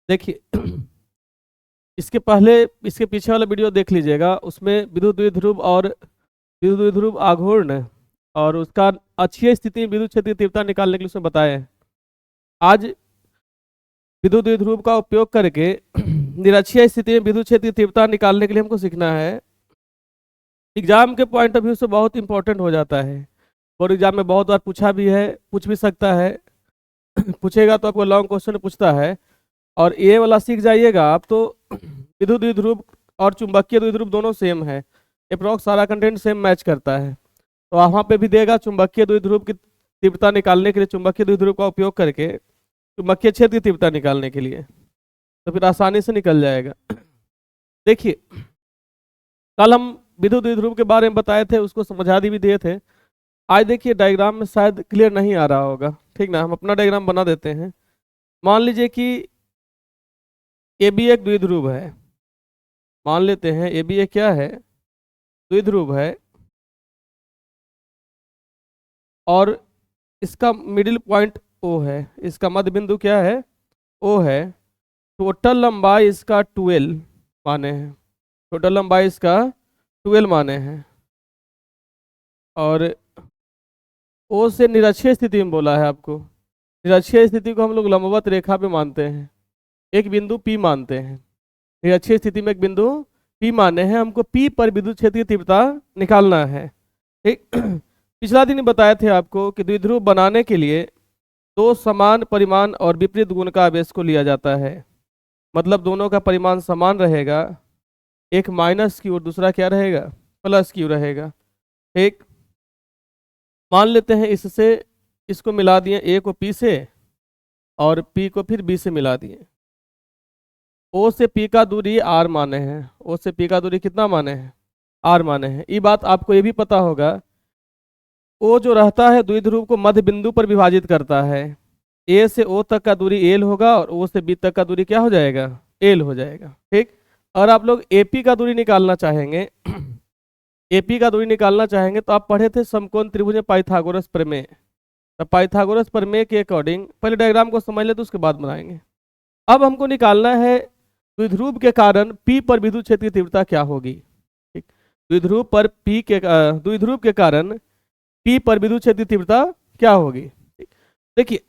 देखिए इसके पहले इसके पीछे वाला वीडियो देख लीजिएगा, उसमें विद्युत द्विध्रुव और विद्युत द्विध्रुव आघूर्ण और उसका अक्षीय स्थिति में विद्युत क्षेत्र की तीव्रता निकालने के लिए उसमें बताया है। आज विद्युत द्विध्रुव का उपयोग करके निरक्षीय स्थिति में विद्युत क्षेत्र की तीव्रता निकालने के लिए हमको सीखना है। एग्जाम के पॉइंट ऑफ व्यू से बहुत इंपॉर्टेंट हो जाता है। बोर्ड एग्जाम में बहुत बार पूछा भी है, पूछ भी सकता है। पूछेगा तो आपको लॉन्ग क्वेश्चन पूछता है। और ये वाला सीख जाइएगा आप तो विद्युत द्विध्रुव और चुंबकीय द्विध्रुव दोनों सेम है, अप्रॉक्स सारा कंटेंट सेम मैच करता है। तो वहाँ पे भी देगा चुंबकीय द्विध्रुव की तीव्रता निकालने के लिए चुंबकीय द्विध्रुव का उपयोग करके चुंबकीय क्षेत्र की तीव्रता निकालने के लिए, तो फिर आसानी से निकल जाएगा। देखिए कल हम विद्युत द्विध्रुव के बारे में बताए थे, उसको समझा भी दिए थे। आज देखिए डायग्राम में शायद क्लियर नहीं आ रहा होगा, ठीक ना, हम अपना डायग्राम बना देते हैं। मान लीजिए कि ए बी एक द्विध्रुव है, मान लेते हैं ए बी एक क्या है, द्विध्रुव है, और इसका मिडिल पॉइंट ओ है, इसका मध्य बिंदु क्या है, ओ है। टोटल लंबाई इसका 12 माने हैं, टोटल लंबाई इसका 12 माने हैं, और ओ से निरक्षीय स्थिति में बोला है आपको। निरक्षीय स्थिति को हम लोग लंबवत रेखा पे मानते हैं, एक बिंदु P मानते हैं। निरक्षीय स्थिति में एक बिंदु P माने हैं, हमको P पर विद्युत क्षेत्र की तीव्रता निकालना है। ठीक पिछला दिन बताए थे आपको कि द्विध्रुव बनाने के लिए दो समान परिमाण और विपरीत गुण का आवेश को लिया जाता है, मतलब दोनों का परिमाण समान रहेगा, एक माइनस क्यू और दूसरा क्या रहेगा, प्लस क्यू रहेगा। ठीक मान लेते हैं इससे इसको मिला दिए, ए को पी से और पी को फिर बी से मिला दिए। ओ से पी का दूरी आर माने हैं, ओ से पी का दूरी कितना माने हैं, आर माने हैं। ये बात आपको ये भी पता होगा, ओ जो रहता है द्विध्रुव को मध्य बिंदु पर विभाजित करता है। ए से ओ तक का दूरी एल होगा और ओ से बी तक का दूरी क्या हो जाएगा, एल हो जाएगा। ठीक और आप लोग एपी का दूरी निकालना चाहेंगे एपी का दूरी निकालना चाहेंगे तो आप पढ़े थे समकोण त्रिभुज में पाइथागोरस प्रमेय। तो पाइथागोरस प्रमेय के अकॉर्डिंग पहले डायग्राम को समझ ले तो उसके बाद बनाएंगे। अब हमको निकालना है द्विध्रुव के कारण P पर विद्युत क्षेत्र की तीव्रता क्या होगी। ठीक द्विध्रुव पर द्विध्रुव के कारण P पर विद्युत क्षेत्र की तीव्रता क्या होगी। देखिए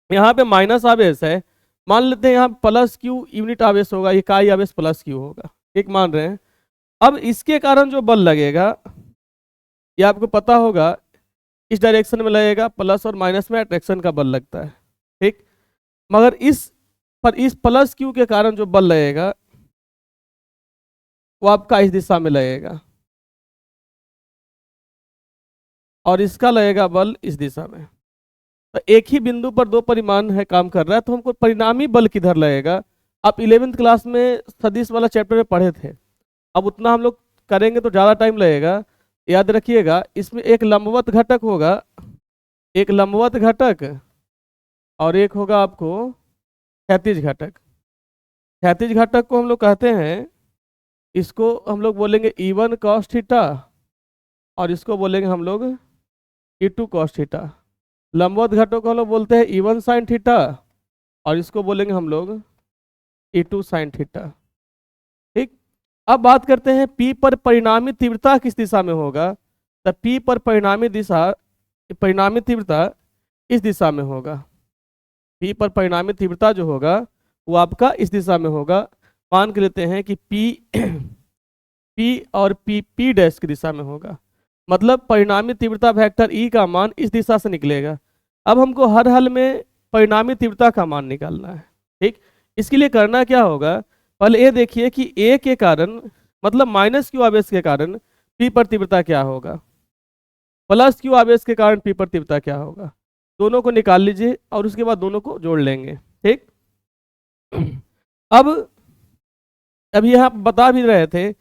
यहाँ पे माइनस आवेश है, मान लेते हैं यहाँ प्लस क्यू यूनिट आवेश होगा, इकाई आवेश प्लस क्यू होगा, ठीक मान रहे हैं। अब इसके कारण जो बल लगेगा ये आपको पता होगा, इस डायरेक्शन में लगेगा, प्लस और माइनस में अट्रैक्शन का बल लगता है। ठीक मगर इस प्लस क्यू के कारण जो बल लगेगा वो आपका इस दिशा में लगेगा और इसका लगेगा बल इस दिशा में। तो एक ही बिंदु पर दो परिमाण है काम कर रहा है, तो हमको परिणामी बल किधर लगेगा। आप 11वीं क्लास में सदिश वाला चैप्टर में पढ़े थे, अब उतना हम लोग करेंगे तो ज़्यादा टाइम लगेगा। याद रखिएगा इसमें एक लंबवत घटक होगा, एक लंबवत घटक और एक होगा आपको क्षैतिज घटक। क्षैतिज घटक को हम लोग कहते हैं, इसको हम लोग बोलेंगे E1 cos थीटा और इसको बोलेंगे हम लोग E2 cos थीटा। लंबवत घटक को हम लोग बोलते हैं E1 sin थीटा और इसको बोलेंगे हम लोग E2 sin थीटा। ठीक अब बात करते हैं P पर परिणामी तीव्रता किस दिशा में होगा। तो P पर परिणामी तीव्रता इस दिशा में होगा। P पर परिणामी तीव्रता जो होगा वो आपका इस दिशा में होगा। मान के लेते हैं कि P और P डैश की दिशा में होगा, मतलब परिणामी तीव्रता वेक्टर E का मान इस दिशा से निकलेगा। अब हमको हर हल में परिणामी तीव्रता का मान निकालना है। ठीक इसके लिए करना क्या होगा, पहले ये देखिए कि A के कारण मतलब माइनस क्यू आवेश के कारण P पर तीव्रता क्या होगा, प्लस क्यू आवेश के कारण P पर तीव्रता क्या होगा। दोनों को निकाल लीजिए और उसके बाद दोनों को जोड़ लेंगे। ठीक अब यहाँ बता भी रहे थे,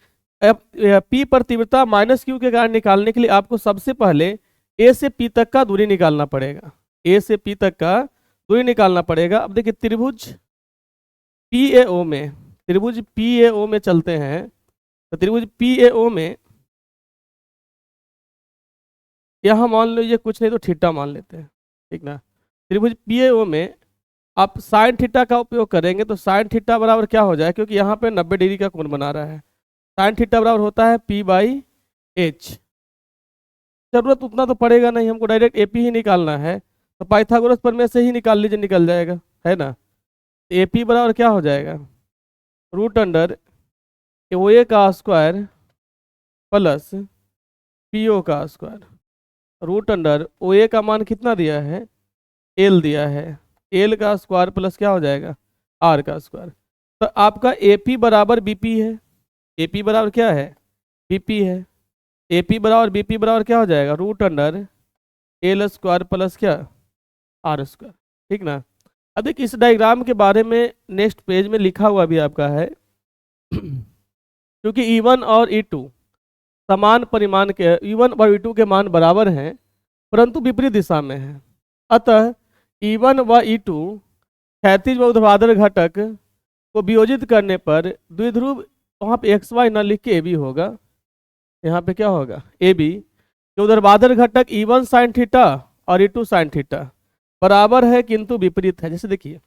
P पर तीव्रता माइनस क्यू के कारण निकालने के लिए आपको सबसे पहले A से P तक का दूरी निकालना पड़ेगा, A से P तक का दूरी निकालना पड़ेगा। अब देखिए त्रिभुज PAO में चलते हैं, तो त्रिभुज PAO में यहाँ मान लीजिए कुछ नहीं तो थीटा मान लेते हैं, ठीक ना। त्रिभुज PAO में आप साइन थीटा का उपयोग करेंगे तो साइन थीटा बराबर क्या हो जाए, क्योंकि यहाँ पे 90 डिग्री का कोण बना रहा है, साइन थीटा बराबर होता है P/H। जरूरत उतना तो पड़ेगा नहीं, हमको डायरेक्ट AP ही निकालना है, तो पाइथागोरस प्रमेय से ही निकाल लीजिए, निकल जाएगा, है ना। AP बराबर क्या हो जाएगा, √अंडर OA का स्क्वायर प्लस PO का स्क्वायर। √अंडर OA का मान कितना दिया है, L दिया है, L का स्क्वायर प्लस क्या हो जाएगा, R का स्क्वायर। तो आपका AP बराबर BP है, AP बराबर क्या है, BP है। AP बराबर BP बराबर क्या हो जाएगा, √अंडर L स्क्वायर प्लस क्या, R स्क्वायर, ठीक ना। अब देखिए इस डायग्राम के बारे में नेक्स्ट पेज में लिखा हुआ भी आपका है क्योंकि E1 और E2 समान परिमाण के, E1 और E2 के मान बराबर हैं परंतु विपरीत दिशा में है, अतः E1 व E2 क्षैतिज व ऊर्ध्वाधर घटक को वियोजित करने पर द्विध्रुव, वहाँ पे XY न लिख के AB होगा, यहाँ पे क्या होगा AB, जो ऊर्ध्वाधर घटक E1 साइन थीटा और E2 साइन थीटा बराबर है किंतु विपरीत है। जैसे देखिए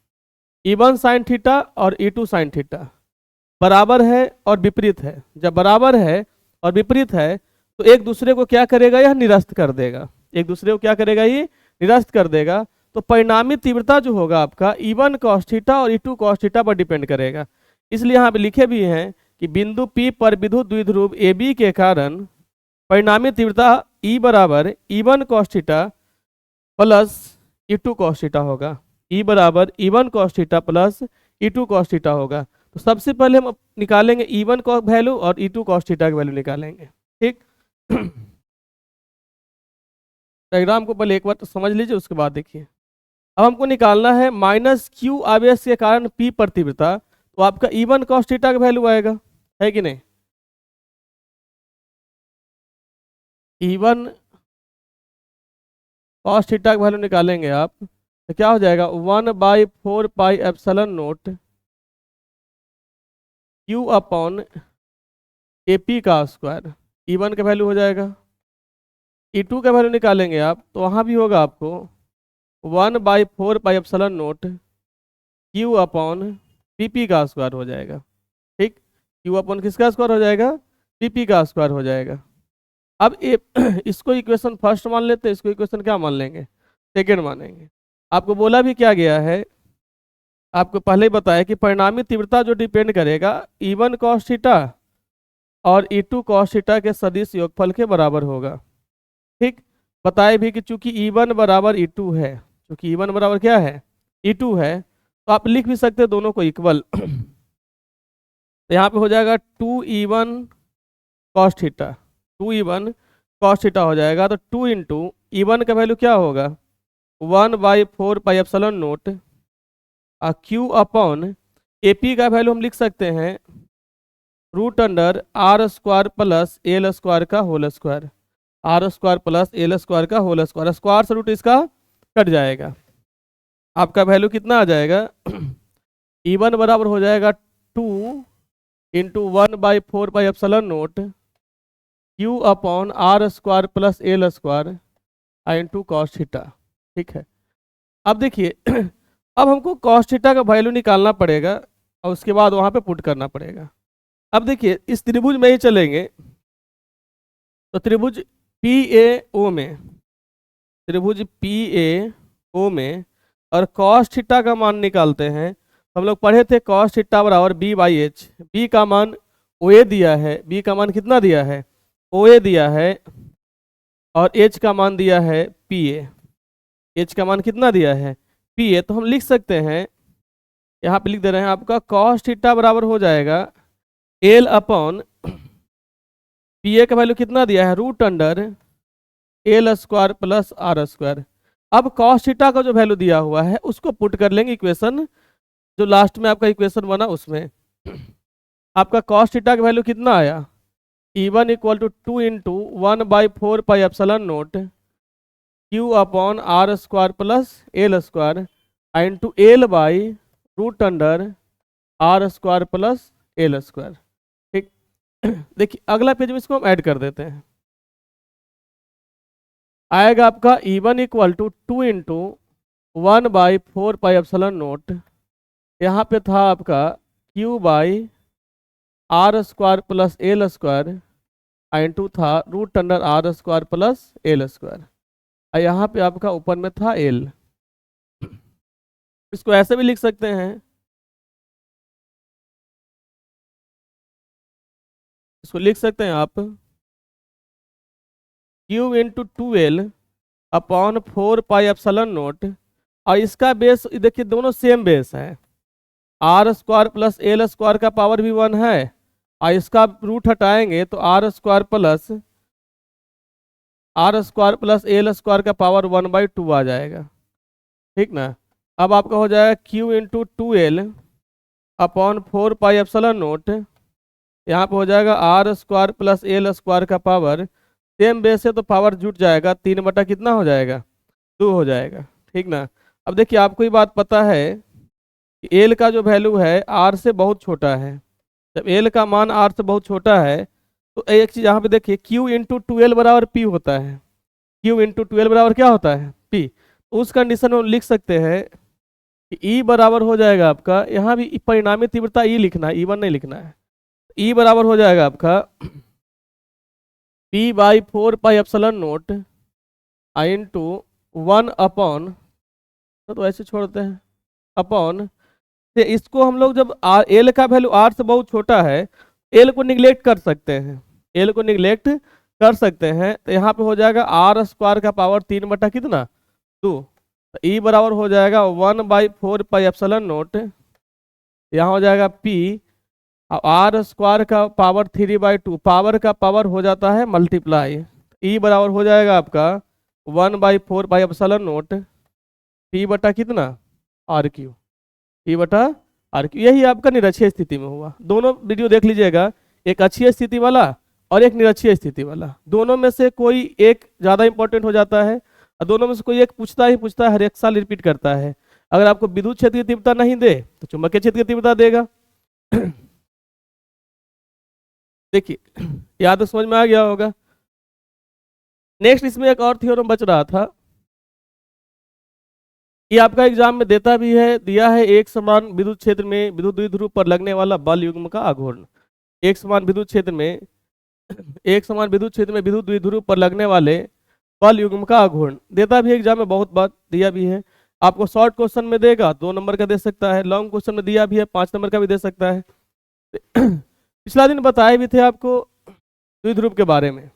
E1 साइन थीटा और E2 साइन थीटा बराबर है और विपरीत है, जब बराबर है और विपरीत है तो एक दूसरे को क्या करेगा, यह निरस्त कर देगा, एक दूसरे को क्या करेगा, ये निरस्त कर देगा। तो परिणामी तीव्रता जो होगा आपका E1 cos थीटा और E2 cos थीटा पर डिपेंड करेगा। इसलिए यहाँ पे लिखे भी हैं कि बिंदु P पर विद्युत द्विध्रुव AB के कारण परिणामी तीव्रता E बराबर E1 cos theta plus E2 cos theta होगा, E बराबर E1 cos theta plus E2 cos theta होगा। तो सबसे पहले हम निकालेंगे E1 का वैल्यू और E2 cos थीटा का वैल्यू निकालेंगे, ठीक। डायग्राम को पहले एक बार तो समझ लीजिए, उसके बाद देखिए। अब हमको निकालना है -Q आवेश के कारण P पर तीव्रता, तो आपका E1 cos थीटा का वैल्यू आएगा, है कि नहीं। E1 cos थीटा का वैल्यू निकालेंगे आप तो क्या हो जाएगा, 1/4πε0 Q अपॉन AP का स्क्वायर, E1 का वैल्यू हो जाएगा। E2 का वैल्यू निकालेंगे आप तो वहाँ भी होगा आपको 1/4πε0 Q अपॉन PP का स्क्वायर हो जाएगा, ठीक। Q अपॉन किसका स्क्वायर हो जाएगा, PP का स्क्वायर हो जाएगा। अब इसको इक्वेशन फर्स्ट मान लेते हैं, इसको इक्वेशन क्या मान लेंगे, सेकेंड मानेंगे। आपको बोला भी क्या गया है, आपको पहले ही बताया कि परिणामी तीव्रता जो डिपेंड करेगा E1 cos थीटा और E2 cos थीटा के सदिश योगफल के बराबर होगा, ठीक। बताए भी कि चूंकि E1 बराबर E2 है, चूंकि E1 बराबर क्या है, E2 है, तो आप लिख भी सकते हैं दोनों को इक्वल। तो यहाँ पे हो जाएगा 2E1 cos theta, 2E1 cos theta हो जाएगा, तो 2 इंटू E1 का वैल्यू क्या होगा 1/4πε0 Q अपॉन AP का वैल्यू हम लिख सकते हैं √R square plus L square का whole square, R square plus L square का होल स्क्वायर, स्क्वायर से रूट इसका कट जाएगा, आपका वैल्यू कितना आ जाएगा E1 बराबर हो जाएगा 2 into 1/4πε0 Q upon R square plus L square into cos theta, ठीक है। अब देखिए अब हमको cos थीटा का वैल्यू निकालना पड़ेगा और उसके बाद वहां पे पुट करना पड़ेगा। अब देखिए इस त्रिभुज में ही चलेंगे तो त्रिभुज PAO में, त्रिभुज PAO में और cos थीटा का मान निकालते हैं। हम लोग पढ़े थे cos थीटा बराबर B/H, B का मान OA दिया है, B का मान कितना दिया है OA दिया है और H का मान दिया है PA, H का मान कितना दिया है PA। तो हम लिख सकते हैं, यहाँ पे लिख दे रहे हैं आपका cos थीटा बराबर हो जाएगा L अपॉन PA का वैल्यू कितना दिया है √L square plus R square. अब cos थीटा का जो वैल्यू दिया हुआ है उसको पुट कर लेंगे इक्वेशन, जो लास्ट में आपका इक्वेशन बना उसमें। आपका cos थीटा का वैल्यू कितना आया E1 equal to 2 into 1/4πε0 Q upon R square plus L square into L by √R square plus L square, ठीक। देखिए अगला पेज में इसको हम ऐड कर देते हैं, आएगा आपका E1 इक्वल टू 2 इंटू 1/4πε0, यहाँ पे था आपका Q/r² प्लस L² इंटू था √r² प्लस L²। और यहाँ पे आपका ऊपर में था L। इसको ऐसे भी लिख सकते हैं, इसको लिख सकते हैं आप Q इंटू 2L अपॉन 4πε0। और इसका बेस देखिए दोनों सेम बेस है, r² प्लस L² का पावर भी 1 है, और इसका रूट हटाएंगे तो r² प्लस L² का पावर 1/2 आ जाएगा। ठीक ना। अब आपका हो जाएगा Q इंटू 2L अपॉन 4πε0। यहाँ पे हो जाएगा r² प्लस L² का पावर, सेम बेस है तो पावर जुट जाएगा, 3 बटा कितना हो जाएगा, 2 हो जाएगा। ठीक ना। अब देखिए आपको ये बात पता है कि एल का जो वैल्यू है आर से बहुत छोटा है। जब एल का मान आर से बहुत छोटा है तो एक चीज यहाँ पे देखिए Q इंटू 2L बराबर P होता है। Q इंटू 2L बराबर क्या होता है, P। उस कंडीशन में लिख सकते हैं कि E बराबर हो जाएगा आपका, यहाँ भी परिणामी तीव्रता E लिखना है, E1 नहीं लिखना है। E बराबर हो जाएगा आपका P/4πε0 इंटू 1 अपॉन, तो ऐसे छोड़ते हैं, अपॉन से इसको हम लोग जब एल का वैल्यू आर से बहुत छोटा है, एल को निगलेक्ट कर सकते हैं, एल को निगलेक्ट कर सकते हैं, तो यहाँ पे हो जाएगा r² का पावर 3 बटा कितना, 2। तो ई बराबर हो जाएगा 1/4πε0, यहाँ हो जाएगा P, r² का पावर 3/2, पावर का पावर हो जाता है मल्टीप्लाई, ई बराबर हो जाएगा आपका 1/4πε0 P बटा कितना, RQ, P बटा RQ। यही आपका निरक्षीय स्थिति में हुआ। दोनों वीडियो देख लीजिएगा, एक अक्षीय स्थिति वाला और एक निरक्षीय स्थिति वाला, दोनों में से कोई एक ज़्यादा इंपॉर्टेंट हो जाता है और दोनों में से कोई एक पूछता ही पूछता है, हर एक साल रिपीट करता है। अगर आपको विद्युत क्षेत्र की तीव्रता नहीं दे तो चुंबकीय क्षेत्र की तीव्रता देगा। देखिए याद तो समझ में आ गया होगा। नेक्स्ट इसमें एक और थ्योरम बच रहा था, ये आपका एग्जाम में देता भी है, दिया है, एक समान विद्युत क्षेत्र में विद्युत द्विध्रुव पर लगने वाला बल युग्म का आघूर्ण। एक समान विद्युत क्षेत्र में विद्युत द्विध्रुव पर लगने वाले बल युग्म का आघूर्ण देता भी एग्जाम में, बहुत बार दिया भी है। आपको शॉर्ट क्वेश्चन में देगा 2 नंबर का दे सकता है, लॉन्ग क्वेश्चन में दिया भी है 5 नंबर का भी दे सकता है। पिछला दिन बताए भी थे आपको द्विध्रुव के बारे में।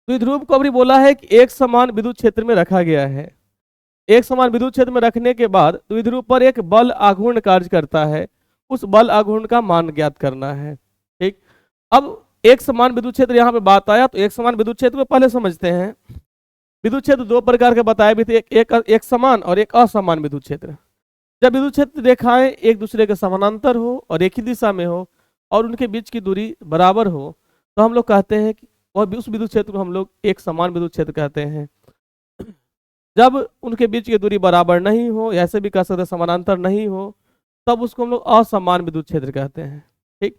द्विध्रुव को अभी बोला है कि एक समान विद्युत क्षेत्र में रखा गया है, एक समान विद्युत क्षेत्र में रखने के बाद द्विध्रुव पर एक बल आघूर्ण कार्य करता है, उस बल आघूर्ण का मान ज्ञात करना है। ठीक, अब एक समान विद्युत क्षेत्र यहाँ पे बात आया तो एक समान विद्युत क्षेत्र को पहले समझते हैं। विद्युत क्षेत्र 2 प्रकार के बताए भी थे, एक समान और एक असमान विद्युत क्षेत्र। जब विद्युत क्षेत्र रेखाएं एक दूसरे के समानांतर हो और एक ही दिशा में हो और उनके बीच की दूरी बराबर हो तो हम लोग कहते हैं कि और उस विद्युत क्षेत्र को हम लोग एक समान विद्युत क्षेत्र कहते हैं। जब उनके बीच की दूरी बराबर नहीं हो, ऐसे भी कह सकते हैं समानांतर नहीं हो, तब उसको हम लोग असमान विद्युत क्षेत्र कहते हैं। ठीक,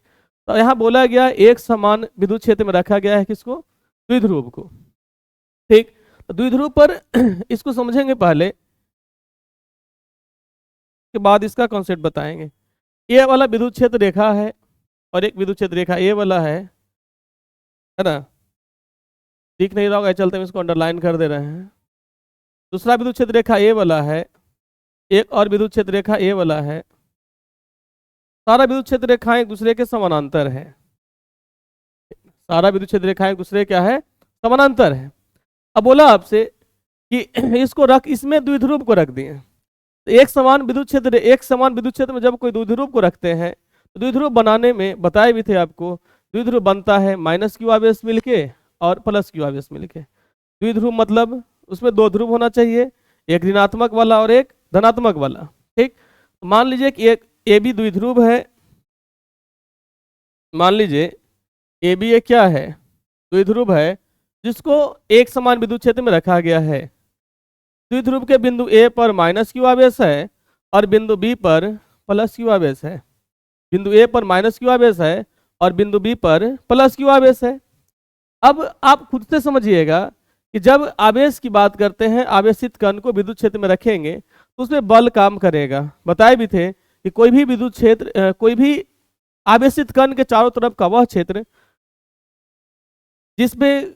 तो यहाँ बोला गया एक समान विद्युत क्षेत्र में रखा गया है किसको, द्विध्रुव को। ठीक, तो द्विध्रुव पर इसको समझेंगे पहले, के बाद इसका कॉन्सेप्ट बताएंगे। ये वाला विद्युत क्षेत्र रेखा है और एक विद्युत क्षेत्र रेखा ये वाला है ना, दिख नहीं रहा होगा, चलते हम इसको अंडरलाइन कर दे रहे हैं। दूसरा विद्युत क्षेत्र रेखा ए वाला है, एक और विद्युत क्षेत्र रेखा ए वाला है। सारा विद्युत क्षेत्र रेखाएं एक दूसरे के समानांतर है, सारा विद्युत क्षेत्र रेखाएं एक दूसरे क्या है, समानांतर है। अब बोला आपसे कि इसको रख, इसमें द्विध्रुव को रख दिए तो एक समान विद्युत क्षेत्र में जब कोई द्विध्रुव को रखते हैं तो द्विध्रुव बनाने में बताए भी थे आपको, द्विध्रुव बनता है -q आवेश मिलके और +q आवेश मिलके। द्विध्रुव मतलब उसमें 2 ध्रुव होना चाहिए, एक ऋणात्मक वाला और एक धनात्मक वाला। ठीक, मान लीजिए कि एक ए बी द्विध्रुव है, मान लीजिए ए बी एक क्या है, द्विध्रुव है, जिसको एक समान विद्युत क्षेत्र में रखा गया है। द्विध्रुव के बिंदु ए पर -q आवेश है और बिंदु बी पर +q आवेश है। बिंदु ए पर -q आवेश है और बिंदु बी पर +q आवेश है। अब आप खुद से समझिएगा कि जब आवेश की बात करते हैं, आवेशित कण को विद्युत क्षेत्र में रखेंगे तो उसमें बल काम करेगा। बताए भी थे कि कोई भी विद्युत क्षेत्र कोई भी आवेशित कण के चारों तरफ का वह क्षेत्र जिसमें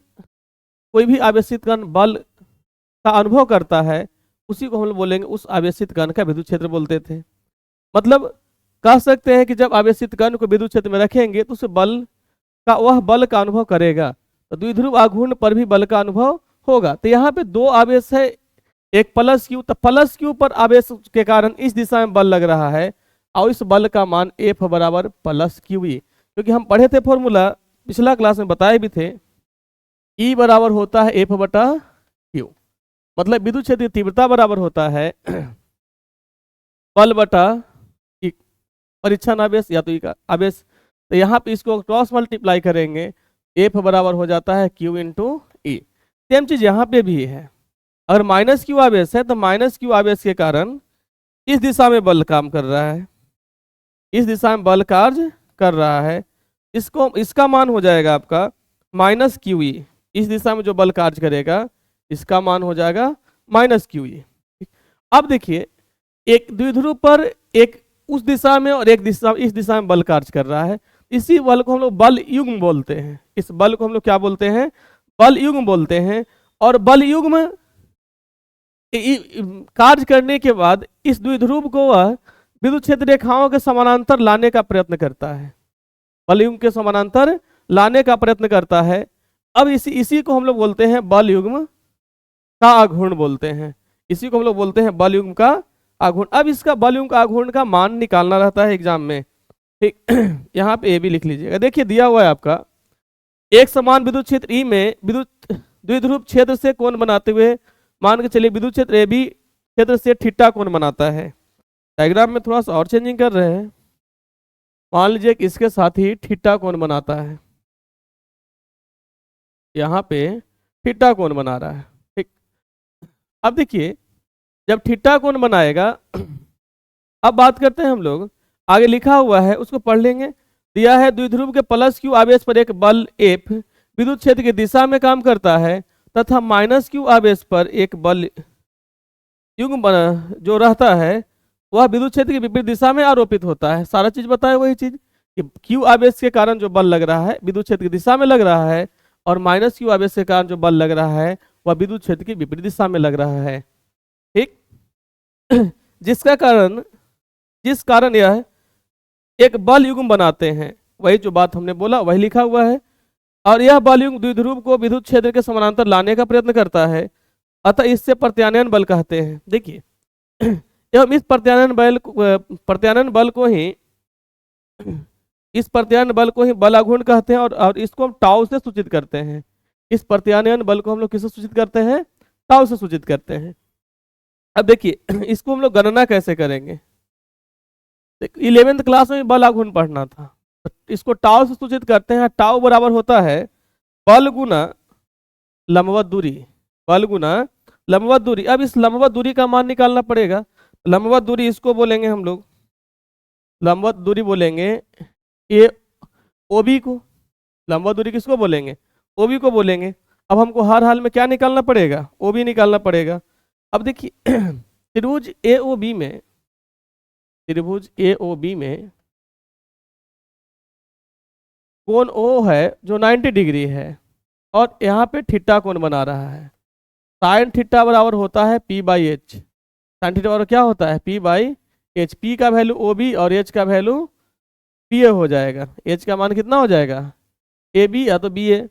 कोई भी आवेशित कण बल का अनुभव करता है, उसी को हम लोग बोलेंगे, उस आवेशित कण का विद्युत क्षेत्र बोलते थे। मतलब कह सकते हैं कि जब आवेशित कण को विद्युत क्षेत्र में रखेंगे तो उसे वह बल का अनुभव करेगा, तो द्विध्रुव आघूर्ण पर भी बल का अनुभव होगा। तो यहाँ पे दो आवेश है, एक प्लस क्यू, तो प्लस क्यू पर आवेश के कारण इस दिशा में बल लग रहा है और इस बल का मान F बराबर प्लस क्यू ई। क्योंकि हम पढ़े थे फॉर्मूला, पिछला क्लास में बताए भी थे, E बराबर होता है F बटा क्यू। मतलब विद्युत क्षेत्र की तीव्रता बराबर होता है बल बटा परीक्षण आवेश या तो ई का आवेश। तो यहाँ पे इसको क्रॉस मल्टीप्लाई करेंगे, F बराबर हो जाता है Q इंटू ई। सेम चीज यहाँ पे भी है। अगर माइनस क्यू आवेश है तो माइनस क्यू आवेश के कारण इस दिशा में बल काम कर रहा है, इस दिशा में बल कार्य कर रहा है। इसका मान हो जाएगा आपका माइनस क्यू ई। इस दिशा में जो बल कार्य करेगा इसका मान हो जाएगा माइनस क्यू ई। अब देखिए, एक द्विध्रुव पर एक उस दिशा में और एक दिशा इस दिशा में बल कार्य कर रहा है। इसी बल को हम लोग बल युग्म बोलते हैं। इस बल को हम लोग क्या बोलते हैं? बल युग्म बोलते हैं। और बल युग्म कार्य करने के बाद इस द्विध्रुव को वह विद्युत क्षेत्र रेखाओं के समानांतर लाने का प्रयत्न करता है, बल युग्म के समानांतर लाने का प्रयत्न करता है। अब इसी को हम लोग बोलते हैं बल युग्म का आघूर्ण बोलते हैं। इसी को हम लोग बोलते हैं बल युग्म का आघूर्ण। अब इसका बल युग्म का आघूर्ण का मान निकालना रहता है एग्जाम में, ठीक। यहाँ पे ए भी लिख लीजिएगा। देखिए दिया हुआ है आपका, एक समान विद्युत क्षेत्र ई में विद्युत द्विध्रुव क्षेत्र से कोण बनाते हुए मान के चलिए विद्युत क्षेत्र ए बी क्षेत्र से थीटा कोण बनाता है। डायग्राम में थोड़ा सा और चेंजिंग कर रहे हैं। मान लीजिए कि इसके साथ ही थीटा कोण बनाता है, यहाँ पे थीटा कोण बना रहा है, ठीक। अब देखिए, जब थीटा कोण बनाएगा, अब बात करते हैं हम लोग, आगे लिखा हुआ है उसको पढ़ लेंगे। दिया है द्विध्रुव के प्लस क्यू आवेश पर एक बल F विद्युत क्षेत्र की दिशा में काम करता है तथा माइनस क्यू आवेश पर एक बल युग्म जो रहता है वह विद्युत क्षेत्र की विपरीत दिशा में आरोपित होता है। सारा चीज बताए वही चीज कि क्यू आवेश के कारण जो बल लग रहा है विद्युत क्षेत्र की दिशा में लग रहा है, और माइनस क्यू आवेश के कारण जो बल लग रहा है वह विद्युत क्षेत्र की विपरीत दिशा में लग रहा है, ठीक। जिस कारण यह एक बल युग्म बनाते हैं, वही जो बात हमने बोला वही लिखा हुआ है। और यह बल युग्म द्विध्रुव को विद्युत क्षेत्र के समानांतर लाने का प्रयत्न करता है, अतः इससे प्रत्यानयन बल कहते हैं। देखिए, एवं इस प्रत्यानयन बल को ही बल आघूर्ण कहते हैं, और इसको हम टाउ से सूचित करते हैं। इस प्रत्यानयन बल को हम लोग किससे सूचित करते हैं? टाउ से सूचित करते हैं। अब देखिए, इसको हम लोग गणना कैसे करेंगे? 11th क्लास में बल आघूर्ण पढ़ना था, तो इसको टाउ से सूचित करते हैं। टाउ बराबर होता है बल गुना लंबवत दूरी, बल गुना लंबवत दूरी। अब इस लंबवत दूरी का मान निकालना पड़ेगा। लंबवत दूरी इसको बोलेंगे हम लोग, लंबवत दूरी बोलेंगे ये ओबी को। लंबवत दूरी किसको बोलेंगे? ओबी को बोलेंगे। अब हमको हर हाल में क्या निकालना पड़ेगा? ओबी निकालना पड़ेगा। अब देखिए, त्रिभुज एओबी में कोण ओ है जो 90 डिग्री है, और यहाँ पे थीटा कोण बना रहा है। साइन थीटा बराबर होता है P by H. Sine theta बराबर क्या होता है? P by H. P का वैल्यू OB और H का वैल्यू PA हो जाएगा। H का मान कितना हो जाएगा? AB या तो BA।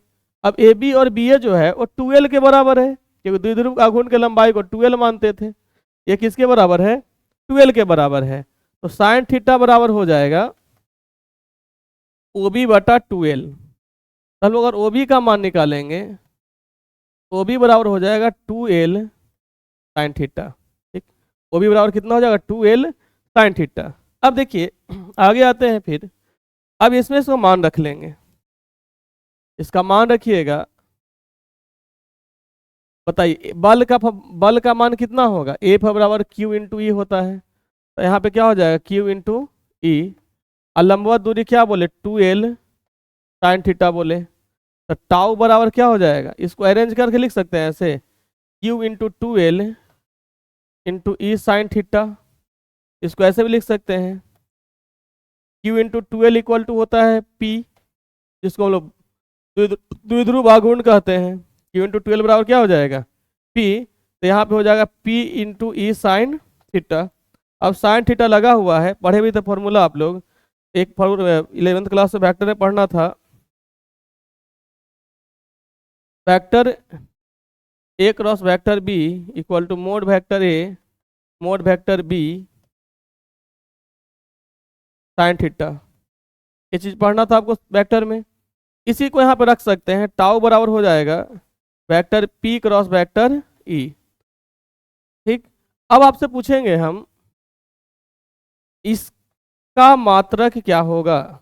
अब AB और BA जो है वो 2L के बराबर है, क्योंकि द्विध्रुव आघूर्ण की लंबाई को 2L मानते थे। ये किसके बराबर है? 2L के बराबर है। तो साइन थीटा बराबर हो जाएगा OB बटा 2L। हम लोग अगर OB का मान निकालेंगे, OB बराबर हो जाएगा 2L साइन थीटा, ठीक। OB बराबर कितना हो जाएगा? 2L sine theta. अब देखिए आगे आते हैं फिर। अब इसमें इसको मान रख लेंगे, इसका मान रखिएगा। बताइए बल का मान कितना होगा? F बराबर Q इंटू ई होता है, तो यहाँ पे क्या हो जाएगा? Q इंटू ई। और लंबवत दूरी क्या बोले? 2L साइन थीटा बोले। तो टाउ बराबर क्या हो जाएगा, इसको अरेंज करके लिख सकते हैं ऐसे, Q इंटू 2L इंटू ई साइन थीटा, इसको ऐसे भी लिख सकते हैं, Q into 2L equal to होता है P, जिसको हम लोग द्विध्रुव आघूर्ण कहते हैं। Q इंटू 2L बराबर क्या हो जाएगा, P, तो यहाँ पे हो जाएगा P इंटू ई साइन थीटा। अब साइन थीटा लगा हुआ है, पढ़े भी थे फॉर्मूला आप लोग, एक 11th क्लास में वेक्टर में पढ़ना था, vector A cross vector B equal to mod vector A mod vector B sine theta, ये चीज पढ़ना था आपको वेक्टर में। इसी को यहाँ पे रख सकते हैं, टाउ बराबर हो जाएगा vector P cross vector E. ठीक, अब आपसे पूछेंगे हम इसका मात्रक क्या होगा,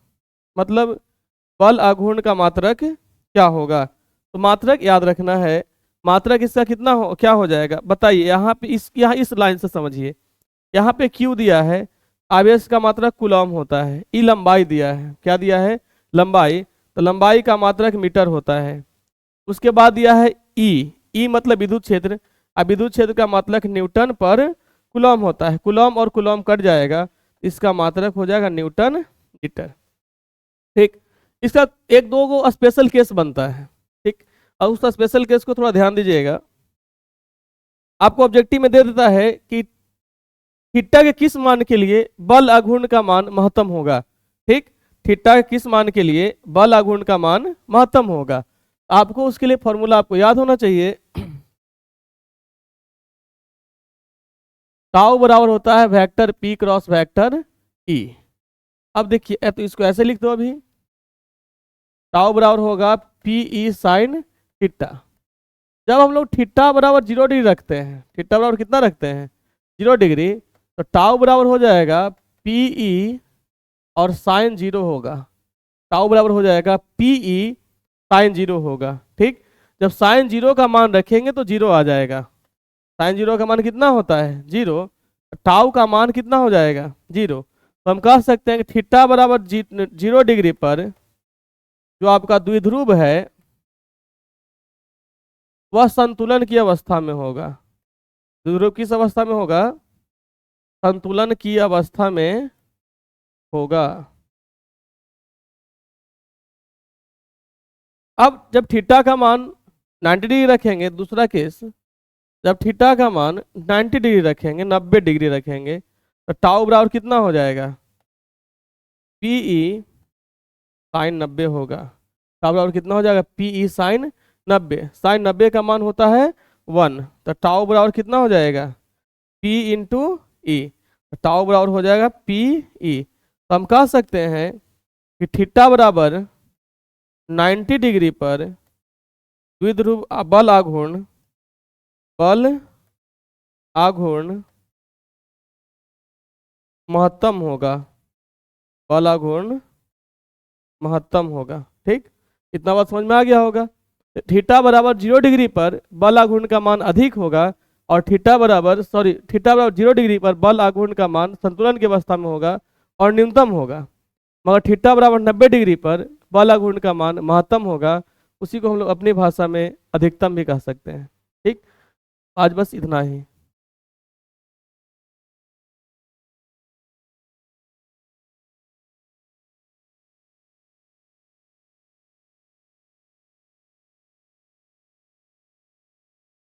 मतलब बल आघूर्ण का मात्रक क्या होगा। तो मात्रक याद रखना है, मात्रक इसका कितना क्या हो जाएगा बताइए, यहाँ पे यहाँ इस लाइन से समझिए, यहाँ पे Q दिया है, आवेश का मात्रक कूलम होता है, ई लंबाई दिया है, क्या दिया है, लंबाई, तो लंबाई का मात्रक मीटर होता है। उसके बाद दिया है ई मतलब विद्युत क्षेत्र, अब विद्युत क्षेत्र का मात्रक न्यूटन पर कूलम होता है, कूलम और कूलम कट जाएगा, इसका मात्रक हो जाएगा न्यूटन मीटर। ठीक, इसका एक दो को स्पेशल केस बनता है। ठीक, और उस स्पेशल केस को थोड़ा ध्यान दीजिएगा, आपको ऑब्जेक्टिव में दे देता है कि थीटा के किस मान के लिए बल आघूर्ण का मान महत्तम होगा। ठीक, थीटा के किस मान के लिए बल आघूर्ण का मान महत्तम होगा, आपको उसके लिए फॉर्मूला आपको याद होना चाहिए, टाउ बराबर होता है vector P cross vector E. अब देखिए, तो इसको ऐसे लिख दो, अभी टाउ बराबर होगा पी ई साइन थीटा। जब हम लोग थीटा बराबर 0 डिग्री रखते हैं, थीटा बराबर कितना रखते हैं 0 डिग्री, तो टाउ बराबर हो जाएगा पी ई और साइन 0 होगा, टाउ बराबर हो जाएगा पी ई साइन 0 होगा। ठीक, जब साइन 0 का मान रखेंगे तो 0 आ जाएगा, साइन 0 का मान कितना होता है 0, टाउ का मान कितना हो जाएगा 0। तो हम कह सकते हैं कि थीटा बराबर 0 डिग्री पर जो आपका द्विध्रुव है वह संतुलन की अवस्था में होगा, द्विध्रुव किस अवस्था में होगा, संतुलन की अवस्था में होगा। अब जब थीटा का मान 90 डिग्री रखेंगे, दूसरा केस, जब थीटा का मान 90 डिग्री रखेंगे, 90 डिग्री रखेंगे, तो टाउ बराबर कितना हो जाएगा पीई साइन 90 होगा, टाउ बराबर कितना हो जाएगा पीई साइन 90, साइन 90 का मान होता है 1, तो टाउ बराबर कितना हो जाएगा P इंटू ई, टाउ बराबर हो जाएगा पी ई। तो हम कह सकते हैं कि थीटा बराबर 90 डिग्री पर द्विध्रुव बल आघूर्ण महत्तम होगा, बल आघूर्ण महत्तम होगा। ठीक, इतना बात समझ में आ गया होगा। थीटा बराबर 0 डिग्री पर बल आघूर्ण का मान अधिक होगा, और थीटा बराबर 0 डिग्री पर बल आघूर्ण का मान संतुलन की अवस्था में होगा और न्यूनतम होगा, मगर थीटा बराबर 90 डिग्री पर बल आघूर्ण का मान महत्तम होगा, उसी को हम लोग अपनी भाषा में अधिकतम भी कह सकते हैं। ठीक, आज बस इतना ही।